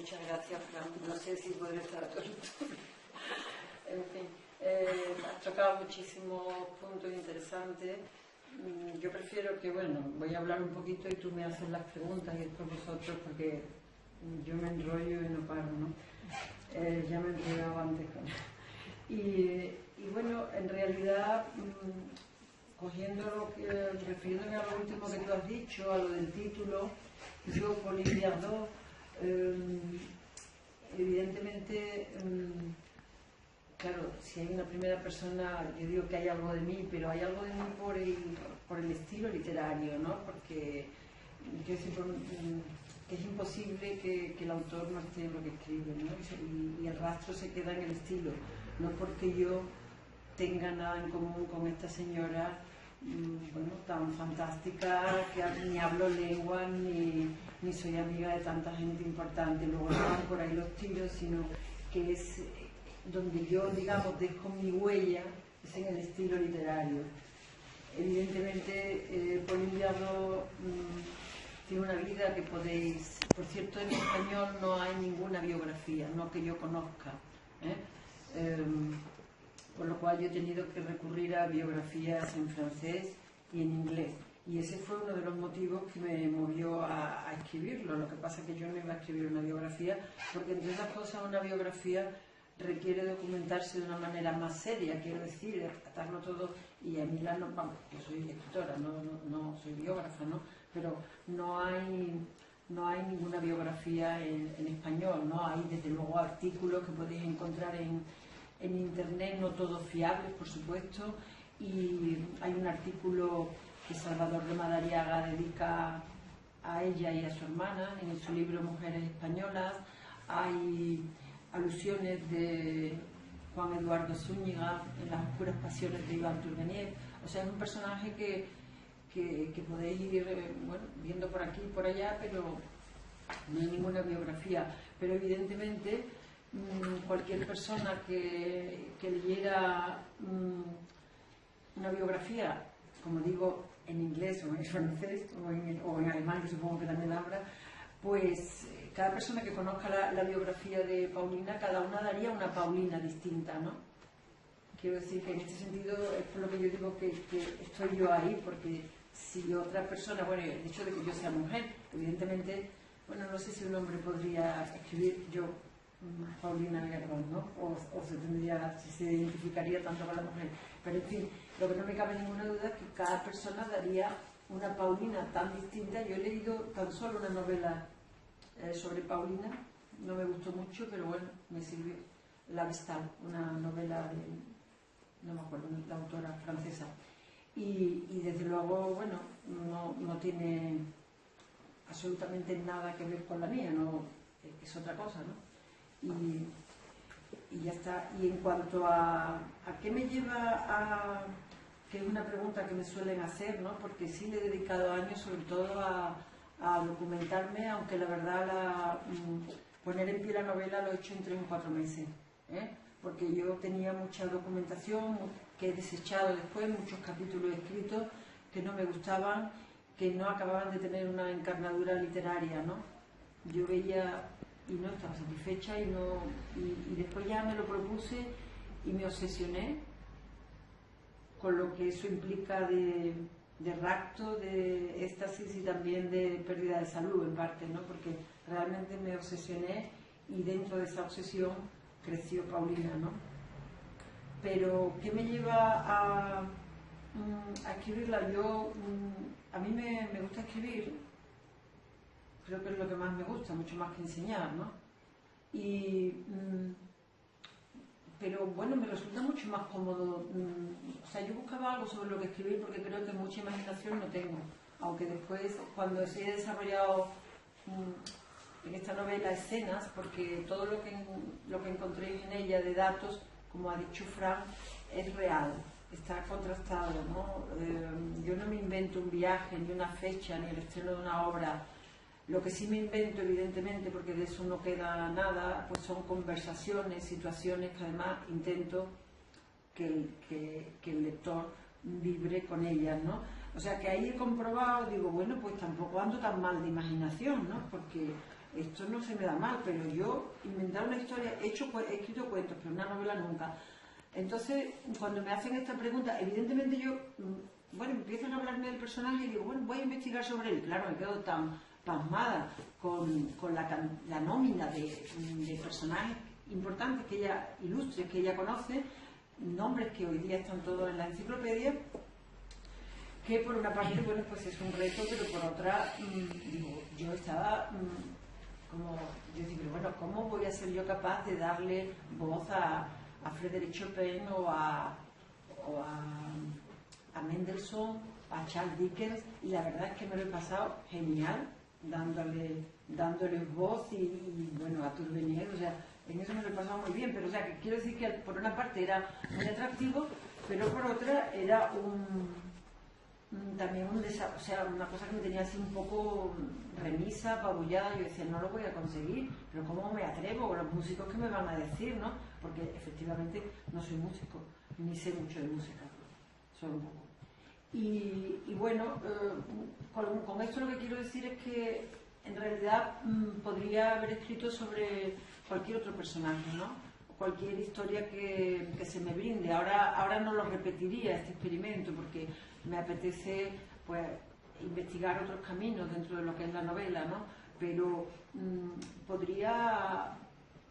muchas gracias, Fran. No sé si podré estar a todo el turno. En fin, has tocado muchísimos puntos interesantes. Yo prefiero que, bueno, voy a hablar un poquito y tú me haces las preguntas y después vosotros, porque yo me enrollo y no paro, ¿no? Ya me he entregado antes con él. Y bueno, en realidad, cogiendo lo que, refiriéndome a lo último que tú has dicho, a lo del título, yo, Pauline Viardot, evidentemente, claro, si hay una primera persona, yo digo que hay algo de mí, pero hay algo de mí por el estilo literario, ¿no? Porque yo siempre, que es imposible que el autor no esté en lo que escribe, ¿no? Y el rastro se queda en el estilo, no porque yo tenga nada en común con esta señora, bueno, tan fantástica, que ni hablo lengua, ni soy amiga de tanta gente importante, luego no van por ahí los tiros, sino que es donde yo, digamos, dejo mi huella, es en el estilo literario. Evidentemente, Pauline Viardot tiene una vida que podéis... Por cierto, en español no hay ninguna biografía, no que yo conozca, por lo cual yo he tenido que recurrir a biografías en francés y en inglés. Y ese fue uno de los motivos que me movió a escribirlo. Lo que pasa es que yo no iba a escribir una biografía, porque entre otras cosas una biografía requiere documentarse de una manera más seria, quiero decir, atarlo todo. Y a mí, vamos, yo soy escritora, no soy biógrafa, ¿no? Pero no hay ninguna biografía en español, ¿no? Hay desde luego artículos que podéis encontrar en internet, no todos fiables, por supuesto, y hay un artículo que Salvador de Madariaga dedica a ella y a su hermana en su libro Mujeres Españolas. Hay alusiones de Juan Eduardo Zúñiga en Las oscuras pasiones de Iván Turgeniev. O sea, es un personaje que podéis ir bueno, viendo por aquí y por allá, pero no hay ninguna biografía. Pero evidentemente cualquier persona que leyera una biografía, como digo, en inglés o en francés o en alemán, que supongo que también habla, pues cada persona que conozca la biografía de Paulina, cada una daría una Paulina distinta, ¿no? Quiero decir que en este sentido es por lo que yo digo que estoy yo ahí, porque si otra persona, bueno, el hecho de que yo sea mujer, evidentemente, bueno, no sé si un hombre podría escribir yo Paulina Viardot, ¿no? O si se identificaría tanto con la mujer. Pero en fin, lo que no me cabe ninguna duda es que cada persona daría una Paulina tan distinta. Yo he leído tan solo una novela sobre Paulina, no me gustó mucho, pero bueno, me sirvió. La Vestal, una novela de, no me acuerdo, la autora francesa. Y desde luego, bueno, no tiene absolutamente nada que ver con la mía, no, es otra cosa, ¿no? Y ya está. Y en cuanto a qué me lleva que es una pregunta que me suelen hacer, ¿no? Porque sí le he dedicado años sobre todo a documentarme, aunque la verdad poner en pie la novela lo he hecho en 3 o 4 meses, porque yo tenía mucha documentación que he desechado después, muchos capítulos escritos que no me gustaban, que no acababan de tener una encarnadura literaria, ¿no? Yo veía y no estaba satisfecha y después ya me lo propuse y me obsesioné con lo que eso implica de rapto, de éxtasis y también de pérdida de salud en parte, ¿no? Porque realmente me obsesioné y dentro de esa obsesión creció Paulina, ¿no? Pero ¿qué me lleva a escribirla? Yo, a mí me gusta escribir, creo que es lo que más me gusta, mucho más que enseñar, ¿no? Pero bueno, me resulta mucho más cómodo, o sea, yo buscaba algo sobre lo que escribir porque creo que mucha imaginación no tengo, aunque después cuando se he desarrollado en esta novela escenas, porque todo lo que encontréis en ella de datos, como ha dicho Fran, es real, está contrastado, ¿no? Yo no me invento un viaje, ni una fecha, ni el estreno de una obra. Lo que sí me invento, evidentemente, porque de eso no queda nada, pues son conversaciones, situaciones que además intento que el lector vibre con ellas, ¿no? O sea que ahí he comprobado, digo, bueno, pues tampoco ando tan mal de imaginación, ¿no? Porque esto no se me da mal, pero yo inventar una historia, he escrito cuentos, pero una novela nunca. Entonces, cuando me hacen esta pregunta, evidentemente yo, bueno, empiezan a hablarme del personaje y digo, bueno, voy a investigar sobre él. Claro, me quedo tan pasmada con la nómina de personajes importantes que ella, ilustres que ella conoce, nombres que hoy día están todos en la enciclopedia, que por una parte, bueno, pues es un reto, pero por otra, digo, yo estaba como, yo digo, bueno, ¿cómo voy a ser yo capaz de darle voz a Frédéric Chopin o a Mendelssohn, a Charles Dickens? Y la verdad es que me lo he pasado genial dándole voz y bueno, a Tourvenier, o sea, en eso me lo he pasado muy bien, pero o sea, que quiero decir que por una parte era muy atractivo, pero por otra era también o sea, una cosa que me tenía así un poco remisa, apabullada. Yo decía, no lo voy a conseguir, pero ¿cómo me atrevo? Los músicos, ¿qué me van a decir, no? Porque efectivamente no soy músico, ni sé mucho de música, solo un poco. Y bueno, con esto lo que quiero decir es que en realidad podría haber escrito sobre cualquier otro personaje, ¿no? Cualquier historia que se me brinde. Ahora no lo repetiría este experimento porque me apetece pues investigar otros caminos dentro de lo que es la novela, ¿no? Pero podría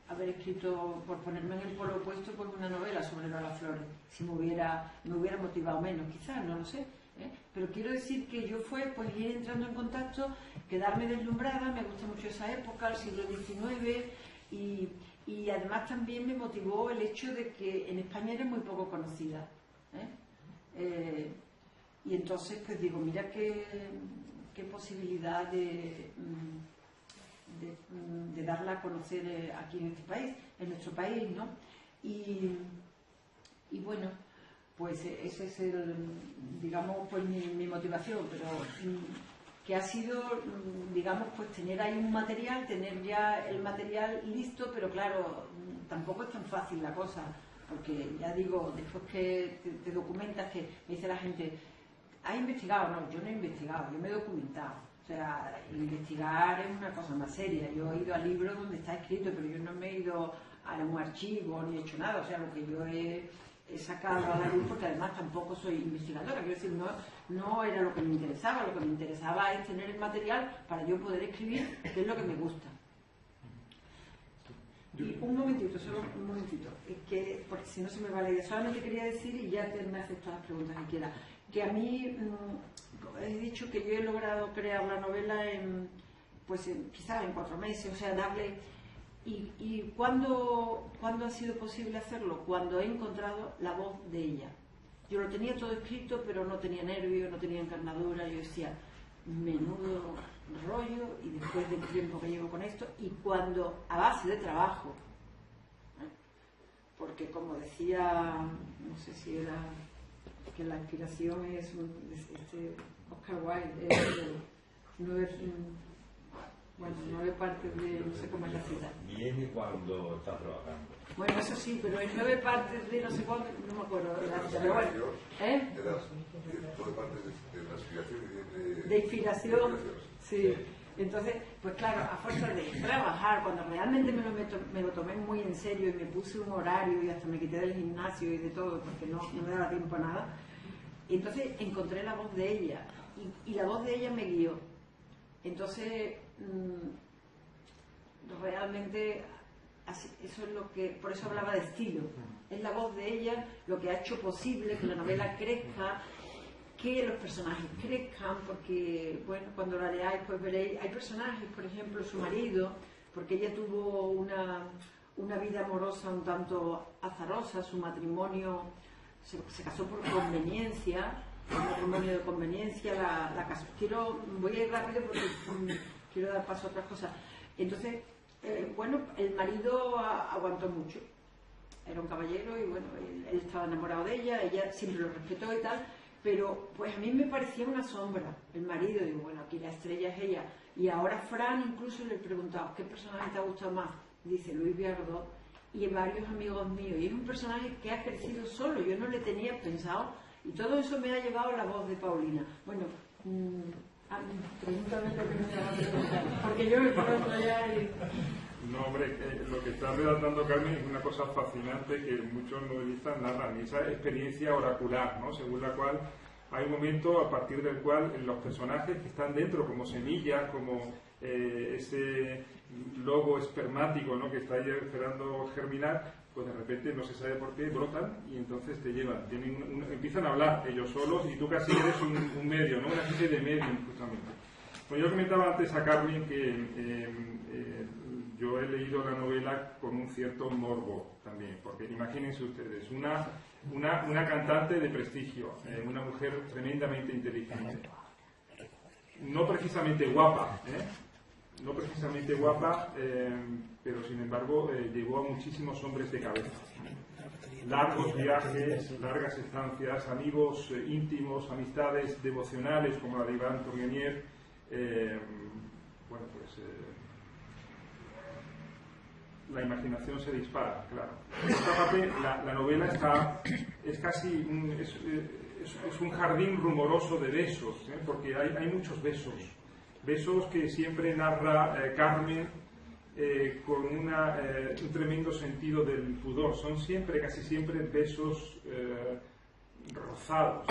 haber escrito, por ponerme en el polo opuesto, pues una novela sobre Lola Flores, si me hubiera motivado menos, quizás, no lo sé, ¿eh? Pero quiero decir que yo fue pues ir entrando en contacto, quedarme deslumbrada, me gusta mucho esa época, el siglo XIX, y además también me motivó el hecho de que en España era muy poco conocida, y entonces pues digo, mira qué posibilidad de darla a conocer aquí en este país, en nuestro país, ¿no? Y bueno, pues ese es digamos, pues mi motivación, pero que ha sido, digamos, pues tener ahí un material, tener ya el material listo, pero claro, tampoco es tan fácil la cosa, porque ya digo, después que te documentas, que me dice la gente, ¿has investigado? No, yo no he investigado, yo me he documentado. O sea, investigar es una cosa más seria. Yo he ido a libros donde está escrito, pero yo no me he ido a un archivo ni he hecho nada. O sea, lo que yo he sacado a la luz, porque además tampoco soy investigadora. Quiero decir, no era lo que me interesaba. Lo que me interesaba es tener el material para yo poder escribir, que es lo que me gusta. Y un momentito, solo un momentito, que, porque si no se me va la idea. Solamente quería decir, y ya te me haces todas las preguntas que quieras, que a mí he dicho que yo he logrado crear la novela quizás en 4 meses, o sea, darle... ¿Y cuándo ha sido posible hacerlo? Cuando he encontrado la voz de ella. Yo lo tenía todo escrito, pero no tenía nervios, no tenía encarnadura. Yo decía, menudo rollo, y después del tiempo que llevo con esto, y cuando, a base de trabajo, porque como decía, no sé si era... que la inspiración es Oscar Wilde, 9 partes de, no sé cómo es la cita. Viene cuando está trabajando. Bueno, eso sí, pero en 9 partes de no sé cuánto, no me acuerdo. Pero bueno, ¿eh? 9 partes de la inspiración y de inspiración, sí. Entonces, pues claro, a fuerza de trabajar, cuando realmente me lo tomé muy en serio y me puse un horario y hasta me quité del gimnasio y de todo porque no me daba tiempo a nada, y entonces encontré la voz de ella y la voz de ella me guió. Entonces, realmente eso es lo que, por eso hablaba de estilo, es la voz de ella lo que ha hecho posible que la novela crezca, que los personajes crezcan, porque, bueno, cuando la leáis pues veréis, hay personajes, por ejemplo, su marido, porque ella tuvo una vida amorosa un tanto azarosa, su matrimonio se casó por conveniencia, un matrimonio de conveniencia, la casó. Voy a ir rápido porque quiero dar paso a otras cosas. Entonces, bueno, el marido aguantó mucho, era un caballero y bueno, él estaba enamorado de ella siempre lo respetó y tal. Pero pues a mí me parecía una sombra el marido, digo, bueno, aquí la estrella es ella. Y ahora Fran incluso le he preguntado, ¿qué personaje te ha gustado más? Dice Luis Viardot y varios amigos míos. Y es un personaje que ha crecido solo, yo no le tenía pensado. Y todo eso me ha llevado a la voz de Paulina. Bueno, Pregúntame lo que me vas a preguntar, porque yo me puedo enrollar y... No, hombre, lo que está relatando Carmen es una cosa fascinante que muchos novelistas narran, esa experiencia oracular, ¿no? Según la cual hay un momento a partir del cual los personajes que están dentro como semillas, como ese lobo espermático, ¿no?, que está ahí esperando germinar, pues de repente no se sabe por qué brotan y entonces te llevan, empiezan a hablar ellos solos y tú casi eres un medio, ¿no?, una especie de medium justamente. Bueno, yo comentaba antes a Carmen que yo he leído la novela con un cierto morbo también, porque imagínense ustedes, una cantante de prestigio, una mujer tremendamente inteligente, no precisamente guapa, no precisamente guapa, pero sin embargo llevó a muchísimos hombres de cabeza. Largos viajes, largas estancias, amigos íntimos, amistades devocionales como la de Iván Turgeniev, bueno, pues la imaginación se dispara, claro. En esta parte la novela es casi es un jardín rumoroso de besos, porque hay muchos besos que siempre narra Carmen con un tremendo sentido del pudor. Son casi siempre besos rozados,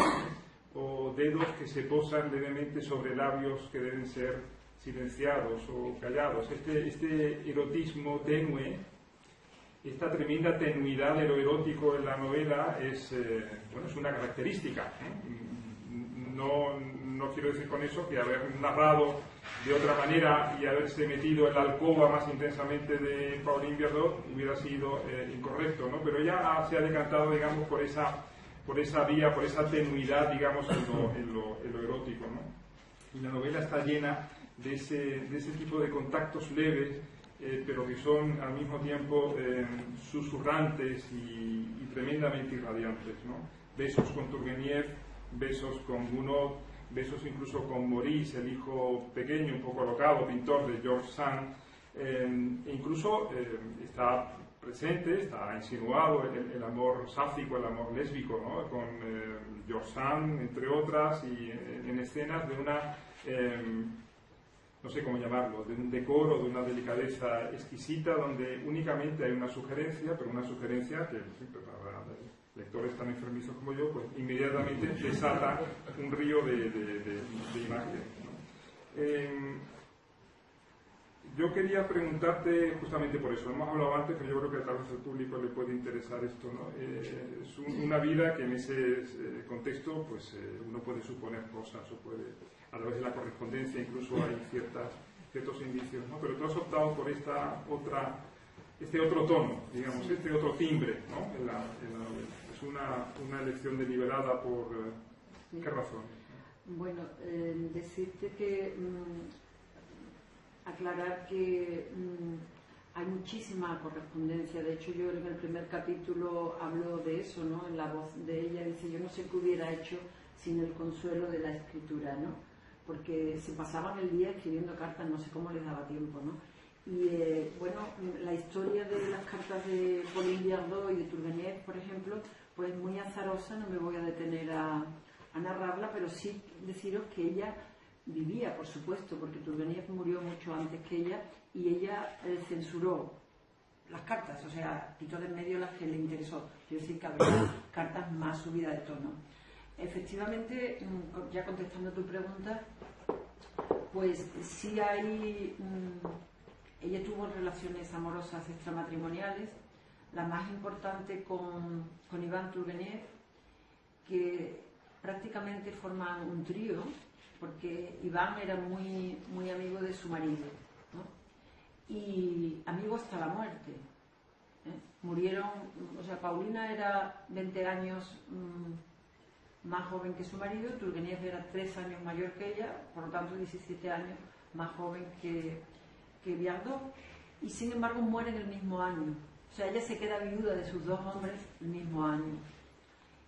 o dedos que se posan levemente sobre labios que deben ser silenciados o callados. Este erotismo tenue, esta tremenda tenuidad de lo erótico en la novela es una característica. No quiero decir con eso que haber narrado de otra manera y haberse metido en la alcoba más intensamente de Pauline Viardot hubiera sido incorrecto, ¿no? Pero ella se ha decantado, digamos, por esa vía, por esa tenuidad, digamos, en lo erótico, ¿no? Y la novela está llena de ese tipo de contactos leves, pero que son al mismo tiempo susurrantes y tremendamente irradiantes, ¿no? Besos con Turgeniev, besos con Gounod, besos incluso con Maurice, el hijo pequeño, un poco alocado, pintor de George Sand, e incluso está presente, está insinuado el amor sáfico, el amor lésbico, ¿no?, con George Sand, entre otras, y en escenas de una, no sé cómo llamarlo, de un decoro, de una delicadeza exquisita, donde únicamente hay una sugerencia, pero una sugerencia que, para lectores tan enfermizos como yo, pues inmediatamente desata un río de imágenes, ¿no? Yo quería preguntarte justamente por eso. Hemos hablado antes, pero yo creo que tal vez al público le puede interesar esto, ¿no? Es una vida que en ese contexto pues uno puede suponer cosas, o puede, a través de la correspondencia incluso hay ciertos indicios, ¿no? Pero tú has optado por este otro tono, digamos, este otro timbre, ¿no?, en la novela. Es una elección deliberada por... ¿qué razón? Bueno, decirte que... aclarar que hay muchísima correspondencia. De hecho, yo en el primer capítulo hablo de eso, ¿no? En la voz de ella dice: yo no sé qué hubiera hecho sin el consuelo de la escritura, ¿no? Porque se pasaban el día escribiendo cartas, no sé cómo les daba tiempo, ¿no? Y bueno, la historia de las cartas de Pauline Viardot y de Turgeniev, por ejemplo, pues muy azarosa, no me voy a detener a narrarla, pero sí deciros que ella vivía, por supuesto, porque Turgeniev murió mucho antes que ella, y ella censuró las cartas, o sea, quitó de en medio las que le interesó. Quiero decir que había cartas más subidas de tono. Efectivamente, ya contestando tu pregunta, pues sí hay... ella tuvo relaciones amorosas extramatrimoniales, la más importante con Iván Turgeniev, que prácticamente forman un trío, porque Iván era muy, muy amigo de su marido, ¿no? Y amigo hasta la muerte, ¿eh? Murieron, o sea, Paulina era 20 años más joven que su marido, Turgeniev era 3 años mayor que ella, por lo tanto 17 años más joven que Viardot, y sin embargo mueren el mismo año. O sea, ella se queda viuda de sus 2 hombres el mismo año,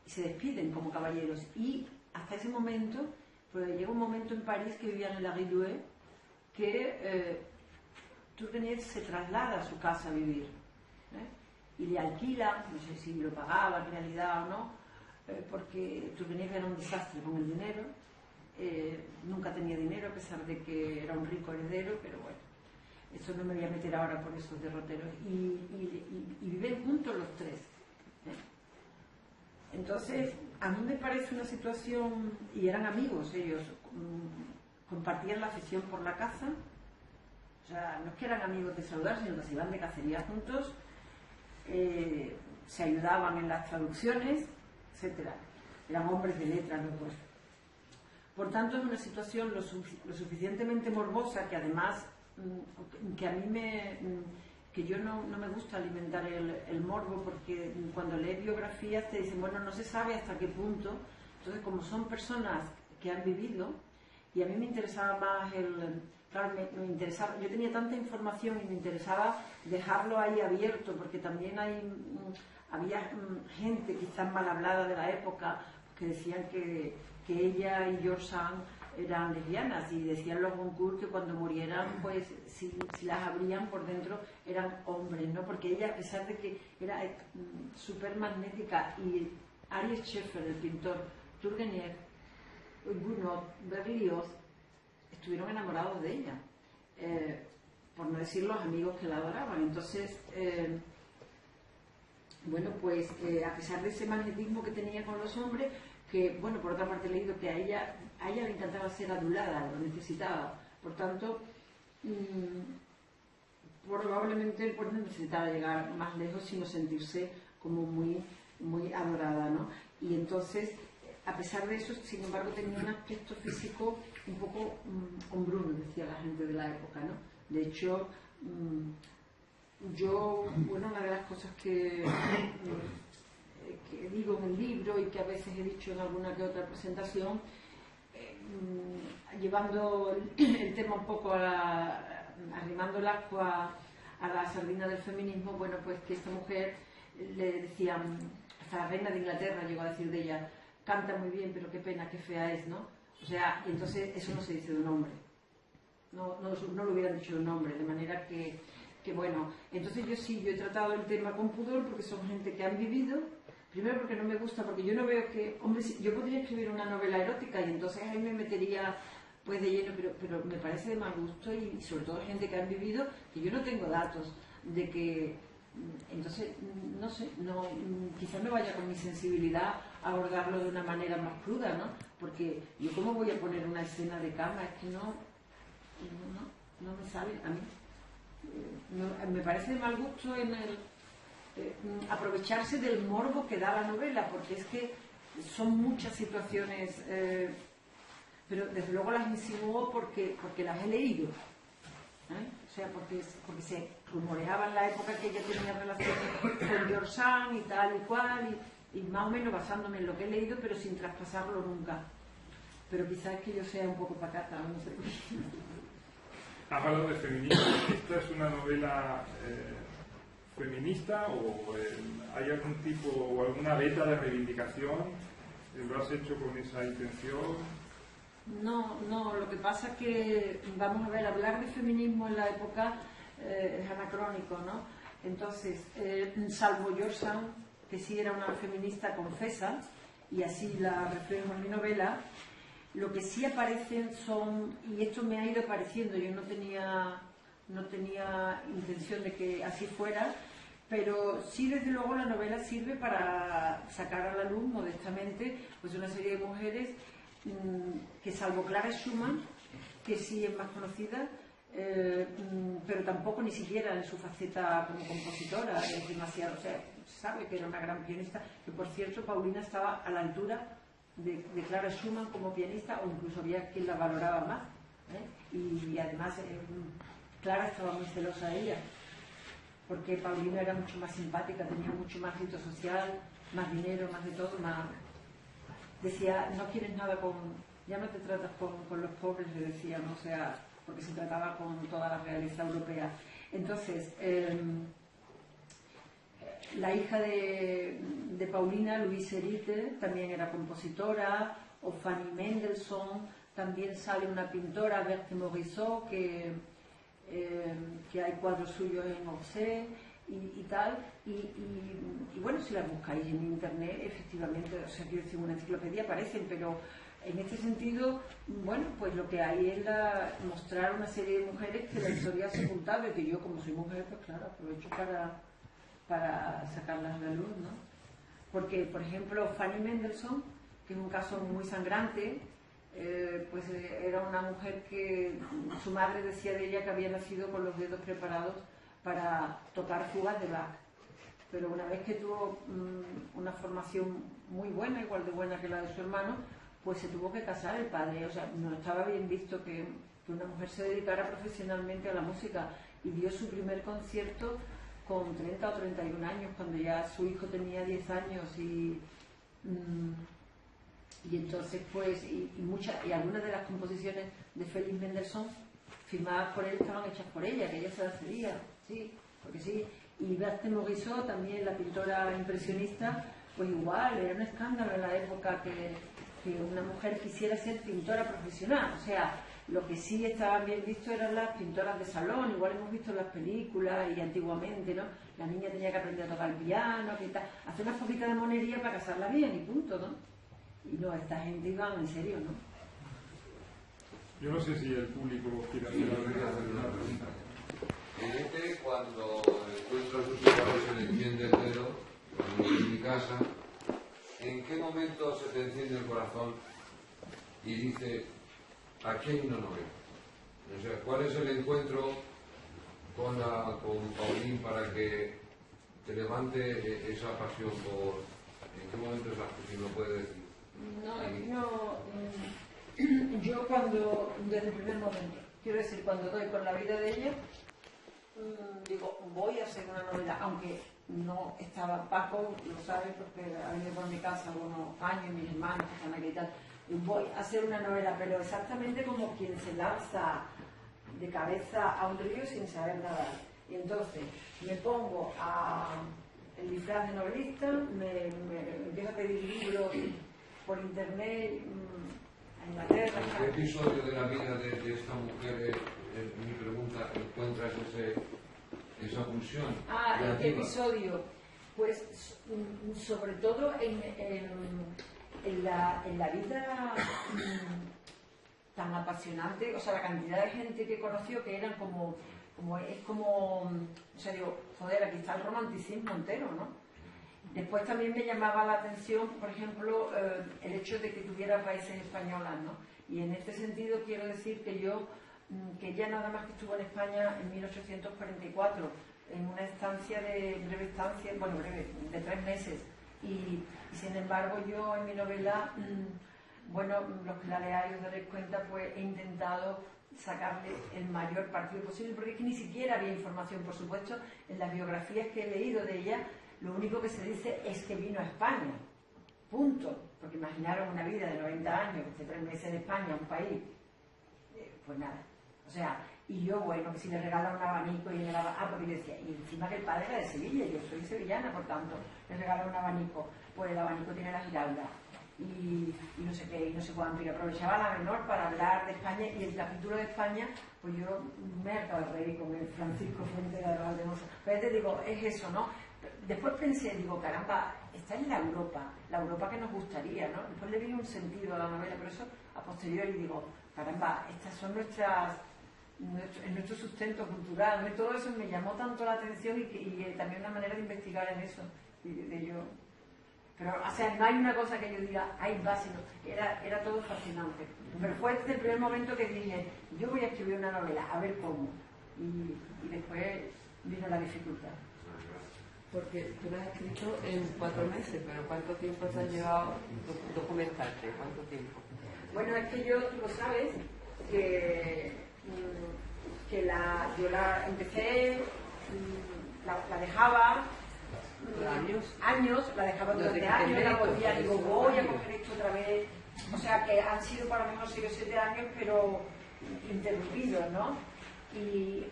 y se despiden como caballeros. Y hasta ese momento, pues llega un momento en París, que vivían en la Rue Douai, que Turgeniev se traslada a su casa a vivir, y le alquila, no sé si lo pagaba en realidad o no, porque Turgeniev era un desastre con el dinero, nunca tenía dinero a pesar de que era un rico heredero, pero bueno, eso no me voy a meter ahora por esos derroteros. Y viven juntos los tres. Entonces, a mí me parece una situación, y eran amigos ellos, compartían la afición por la caza, o sea, no es que eran amigos de saludar, sino que se iban de cacería juntos, se ayudaban en las traducciones, etcétera. Eran hombres de letras los dos. Por tanto, es una situación lo suficientemente morbosa que además, que a mí que yo no me gusta alimentar el morbo, porque cuando lees biografías te dicen, bueno, no se sabe hasta qué punto. Entonces, como son personas que han vivido, y a mí me interesaba más claro, me interesaba, yo tenía tanta información y me interesaba dejarlo ahí abierto, porque también había gente quizás mal hablada de la época que decían que ella y George Sand eran lesbianas, y decían los Goncourt que cuando murieran, pues si las abrían por dentro eran hombres, ¿no? Porque ella, a pesar de que era súper magnética, y Aries Scheffer, el pintor, Turgenev, Gounod, Berlioz, estuvieron enamorados de ella, por no decir los amigos que la adoraban. Entonces, bueno, pues a pesar de ese magnetismo que tenía con los hombres, que, bueno, por otra parte he leído que a ella le encantaba ser adulada, lo necesitaba. Por tanto, probablemente pues, no necesitaba llegar más lejos, sino sentirse como muy, muy adorada, ¿no? Y entonces, a pesar de eso, sin embargo, tenía un aspecto físico un poco hombruno, decía la gente de la época, ¿no? De hecho, bueno, una de las cosas que digo en el libro y que a veces he dicho en alguna que otra presentación, llevando el tema un poco arrimando el agua a la sardina del feminismo, bueno, pues que esta mujer le decían, hasta la reina de Inglaterra llegó a decir de ella, canta muy bien, pero qué pena, qué fea es, ¿no? O sea, entonces eso no se dice de un hombre, no lo hubieran dicho de un hombre, de manera que bueno, entonces yo he tratado el tema con pudor, porque son gente que han vivido. Primero porque no me gusta, porque yo no veo que, hombre, yo podría escribir una novela erótica y entonces ahí me metería pues de lleno, pero me parece de mal gusto, y sobre todo gente que han vivido, que yo no tengo datos de que, entonces, no sé, quizás me vaya con mi sensibilidad a abordarlo de una manera más cruda, ¿no? Porque yo cómo voy a poner una escena de cama, es que no me sale a mí. Me parece de mal gusto aprovecharse del morbo que da la novela, porque es que son muchas situaciones, pero desde luego las insinuó porque las he leído, o sea, porque se rumoreaba en la época que ella tenía relaciones con George Sand y tal y cual, y más o menos basándome en lo que he leído, pero sin traspasarlo nunca. Pero quizás es que yo sea un poco pacata, no sé. Has hablado de feminismo. ¿Esta es una novela feminista o hay algún tipo o alguna beta de reivindicación? ¿Lo has hecho con esa intención? No, lo que pasa es que, vamos a ver, hablar de feminismo en la época es anacrónico, ¿no? Entonces, salvo George Sand, que sí era una feminista confesa, y así la reflejo en mi novela, lo que sí aparecen son, y esto me ha ido apareciendo, yo no tenía intención de que así fuera, pero sí, desde luego, la novela sirve para sacar a la luz, modestamente, pues una serie de mujeres que, salvo Clara Schumann, que sí es más conocida, pero tampoco ni siquiera en su faceta como compositora, es demasiado, o sea, se sabe que era una gran pianista, que por cierto Paulina estaba a la altura de Clara Schumann como pianista, o incluso había quien la valoraba más, y además Clara estaba muy celosa de ella, porque Paulina era mucho más simpática, tenía mucho más rito social, más dinero, más de todo, más... Decía, no quieres nada ya no te tratas con los pobres, le decía, ¿no? O sea, porque se trataba con toda la realeza europea. Entonces, la hija de Paulina, Louise Herite, también era compositora, o Fanny Mendelssohn, también sale una pintora, Berthe Morisot, que hay cuadros suyos en Orsay y tal, y bueno, si las buscáis en internet, efectivamente, o sea, quiero decir, una enciclopedia aparecen, pero En este sentido, bueno, pues lo que hay es mostrar una serie de mujeres que la historia ha sepultado y que yo, como soy mujer, pues claro, aprovecho para sacarlas a la luz, ¿no? Porque, por ejemplo, Fanny Mendelssohn, que es un caso muy sangrante, pues era una mujer que su madre decía de ella que había nacido con los dedos preparados para tocar fugas de Bach. Pero una vez que tuvo una formación muy buena, igual de buena que la de su hermano, pues se tuvo que casar el padre. O sea, no estaba bien visto que una mujer se dedicara profesionalmente a la música, y dio su primer concierto con 30 o 31 años, cuando ya su hijo tenía 10 años, y entonces pues y algunas de las composiciones de Felix Mendelssohn firmadas por él estaban hechas por ella, que ella se las cedía, sí, porque sí. Y Berthe Morisot, también la pintora impresionista, pues igual, era un escándalo en la época que una mujer quisiera ser pintora profesional. O sea, lo que sí estaba bien visto eran las pintoras de salón, igual hemos visto en las películas y antiguamente, ¿no? La niña tenía que aprender a tocar el piano, hacer unas poquitas de monería para casarla bien y punto, ¿no? Y no, esta gente iba en serio, ¿no? Yo no sé si el público quiere hacer alguna pregunta. Cuando encuentro a sus hijos se le enciende el dedo, en mi casa, ¿en qué momento se te enciende el corazón y dice, aquí hay una novela? O sea, ¿cuál es el encuentro con Paulín para que te levante esa pasión por... ¿En qué momento es la que lo puede decir? Yo cuando, desde el primer momento, quiero decir, cuando doy con la vida de ella, digo, voy a hacer una novela, aunque no estaba, Paco lo sabe porque ha venido por mi casa algunos años, mis hermanos que están aquí y tal, y voy a hacer una novela, pero exactamente como quien se lanza de cabeza a un río sin saber nadar. Y entonces me pongo el disfraz de novelista, me empiezo a pedir libros por internet, a Inglaterra. ¿En qué episodio de la vida de esta mujer, mi pregunta, encuentras esa pulsión? ¿En qué episodio? Pues sobre todo en la vida tan apasionante, o sea, la cantidad de gente que conoció que eran o sea, digo, joder, aquí está el romanticismo entero, ¿no? Después también me llamaba la atención, por ejemplo, el hecho de que tuviera raíces españolas, ¿no? Y en este sentido quiero decir que ella nada más que estuvo en España en 1844, en una estancia breve, de 3 meses. Y sin embargo yo en mi novela, los que la leáis os daréis cuenta, pues he intentado sacarle el mayor partido posible, porque es que ni siquiera había información, por supuesto, en las biografías que he leído de ella. Lo único que se dice es que vino a España, punto, porque imaginaron una vida de 90 años, que esté 3 meses en España, un país, pues nada, o sea, y yo, bueno, que si le regala un abanico y le regala, porque yo decía, y encima que el padre era de Sevilla, yo soy sevillana, por tanto, le regala un abanico, pues el abanico tiene la giralda, y no sé qué, y no sé cuánto, y aprovechaba la menor para hablar de España, y el capítulo de España, pues yo me acabo de reír con el Francisco Fuente de Valdemosa, pero te digo, es eso, ¿no? Después pensé, digo, caramba, esta es la Europa que nos gustaría, ¿no? Después le vi un sentido a la novela, pero eso a posteriori digo, caramba, estas son nuestro sustento cultural, ¿no? Y todo eso me llamó tanto la atención y también una manera de investigar en eso, pero, o sea, no hay una cosa que yo diga, hay base, no, era todo fascinante, pero fue desde el primer momento que dije, yo voy a escribir una novela, a ver cómo, y después vino la dificultad. Porque tú lo has escrito en 4 meses, pero ¿cuánto tiempo te has llevado documentarte? ¿Cuánto tiempo? Bueno, es que tú lo sabes, que yo la empecé, la dejaba años, la dejaba durante años, la volvía, digo, voy a coger esto otra vez. O sea, que han sido para lo menos 6 o 7 años, pero interrumpidos, ¿no?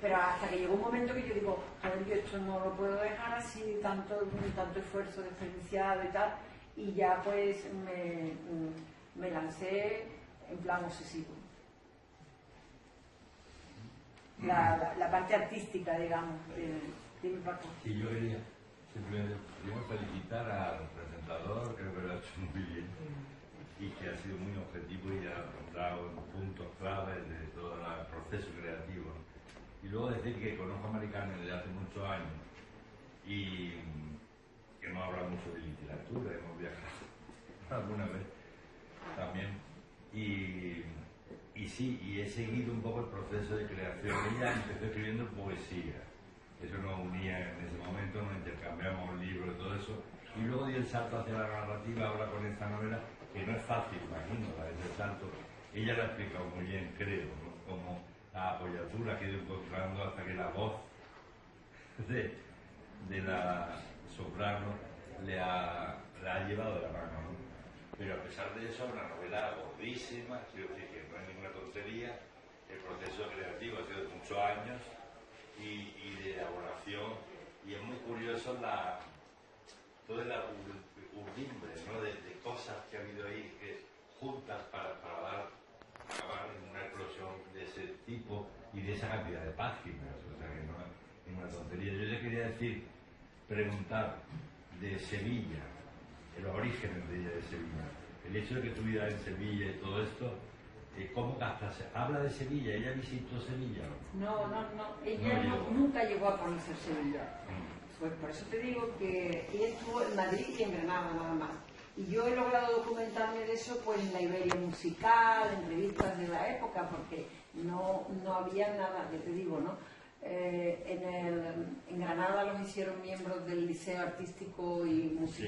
Pero hasta que llegó un momento que yo digo, joder, yo esto no lo puedo dejar así, tanto esfuerzo desperdiciado y tal, y ya pues me lancé en plan obsesivo. La parte artística, digamos, de mi parte. Y yo quería simplemente felicitar al presentador, creo que lo ha hecho muy bien. y que ha sido muy objetivo y ha dado puntos claves de todo el proceso creativo. Y luego decir que conozco a Mari Carmen desde hace muchos años y hemos hablado mucho de literatura, hemos viajado alguna vez también, y sí, y he seguido un poco el proceso de creación. Ella empezó escribiendo poesía, eso nos unía en ese momento, nos intercambiamos libros y todo eso, y luego dio el salto hacia la narrativa ahora con esta novela, que no es fácil, imagino, dar ese salto. Ella lo ha explicado muy bien, creo, ¿no? Como la apoyatura que he ido encontrando hasta que la voz de la soprano la ha llevado de la mano, ¿no? Pero a pesar de eso, una novela gordísima, quiero decir que no es ninguna tontería. El proceso creativo ha sido de muchos años y de elaboración, y es muy curioso toda la urdimbre, ¿no? de cosas que ha habido ahí juntas para acabar en una explosión de ese tipo y de esa cantidad de páginas, o sea que no es ninguna tontería. Yo le quería preguntar de Sevilla, de los orígenes de ella de Sevilla, el hecho de que estuviera en Sevilla y todo esto, ¿cómo captas? ¿Habla de Sevilla? ¿Ella visitó Sevilla? No, ella nunca llegó a conocer Sevilla. Pues por eso te digo que ella estuvo en Madrid y en Granada nada más. Y yo he logrado documentarme de eso pues en la Iberia musical, en revistas de la época, porque no había nada, ya te digo, ¿no? En Granada los hicieron miembros del Liceo Artístico y Musical.